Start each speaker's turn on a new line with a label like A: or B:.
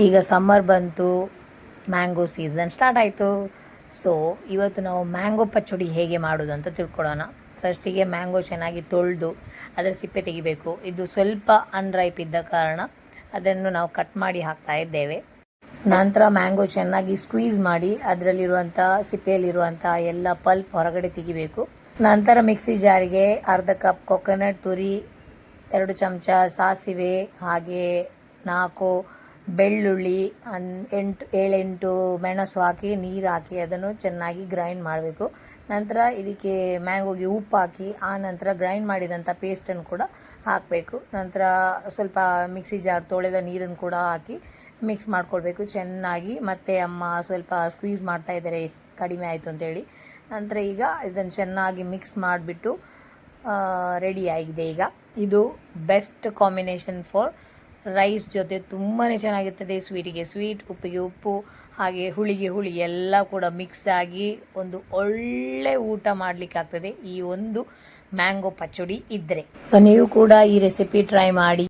A: ಈಗ ಸಮ್ಮರ್ ಬಂತು, mango season start ಆಯಿತು. ಸೊ ಇವತ್ತು ನಾವು ಮ್ಯಾಂಗೋ ಪಚ್ಚಡಿ ಹೇಗೆ ಮಾಡೋದು ಅಂತ ತಿಳ್ಕೊಳ್ಳೋಣ. ಫಸ್ಟಿಗೆ ಮ್ಯಾಂಗೋ ಚೆನ್ನಾಗಿ ತೊಳೆದು ಅದರ ಸಿಪ್ಪೆ ತೆಗಿಬೇಕು. ಇದು ಸ್ವಲ್ಪ ಅನ್ರೈಪ್ ಇದ್ದ ಕಾರಣ ಅದನ್ನು ನಾವು ಕಟ್ ಮಾಡಿ ಹಾಕ್ತಾ ಇದ್ದೇವೆ. ನಂತರ ಮ್ಯಾಂಗೋ ಚೆನ್ನಾಗಿ ಸ್ಕ್ವೀಸ್ ಮಾಡಿ ಅದರಲ್ಲಿರುವಂಥ ಸಿಪ್ಪೆಯಲ್ಲಿರುವಂಥ ಎಲ್ಲ ಪಲ್ಪ್ ಹೊರಗಡೆ ತೆಗಿಬೇಕು. ನಂತರ ಮಿಕ್ಸಿ ಜಾರಿಗೆ ಅರ್ಧ ಕಪ್ ಕೊಕೊನಟ್ ತುರಿ, 2 ಚಮಚ ಸಾಸಿವೆ, ಹಾಗೆ 4 ಬೆಳ್ಳುಳ್ಳಿ, 7-8 ಮೆಣಸು ಹಾಕಿ ನೀರು ಹಾಕಿ ಅದನ್ನು ಚೆನ್ನಾಗಿ ಗ್ರೈಂಡ್ ಮಾಡಬೇಕು. ನಂತರ ಇದಕ್ಕೆ ಮ್ಯಾಂಗೋಗೆ ಉಪ್ಪು ಹಾಕಿ ಆ ನಂತರ ಗ್ರೈಂಡ್ ಮಾಡಿದಂಥ ಪೇಸ್ಟನ್ನು ಕೂಡ ಹಾಕಬೇಕು. ನಂತರ ಸ್ವಲ್ಪ ಮಿಕ್ಸಿ ಜಾರ್ ತೊಳೆದ ನೀರನ್ನು ಕೂಡ ಹಾಕಿ ಮಿಕ್ಸ್ ಮಾಡ್ಕೊಳ್ಬೇಕು ಚೆನ್ನಾಗಿ. ಮತ್ತೆ ಅಮ್ಮ ಸ್ವಲ್ಪ ಸ್ಕ್ವೀಸ್ ಮಾಡ್ತಾ ಇದ್ದಾರೆ ಕಡಿಮೆ ಆಯಿತು ಅಂತೇಳಿ. ನಂತರ ಈಗ ಇದನ್ನು ಚೆನ್ನಾಗಿ ಮಿಕ್ಸ್ ಮಾಡಿಬಿಟ್ಟು ರೆಡಿ ಆಗಿದೆ. ಈಗ ಇದು ಬೆಸ್ಟ್ ಕಾಂಬಿನೇಷನ್ ಫಾರ್ ರೈಸ್ ಜೊತೆ ತುಂಬಾ ಚೆನ್ನಾಗಿರ್ತದೆ. ಸ್ವೀಟಿಗೆ ಸ್ವೀಟ್, ಉಪ್ಪಿಗೆ ಉಪ್ಪು, ಹಾಗೆ ಹುಳಿಗೆ ಹುಳಿ ಎಲ್ಲ ಕೂಡ ಮಿಕ್ಸ್ ಆಗಿ ಒಂದು ಒಳ್ಳೆ ಊಟ ಮಾಡಲಿಕ್ಕಾಗ್ತದೆ ಈ ಒಂದು ಮ್ಯಾಂಗೋ ಪಚ್ಚಡಿ ಇದ್ದರೆ. ಸೊ ನೀವು ಕೂಡ ಈ ರೆಸಿಪಿ ಟ್ರೈ ಮಾಡಿ.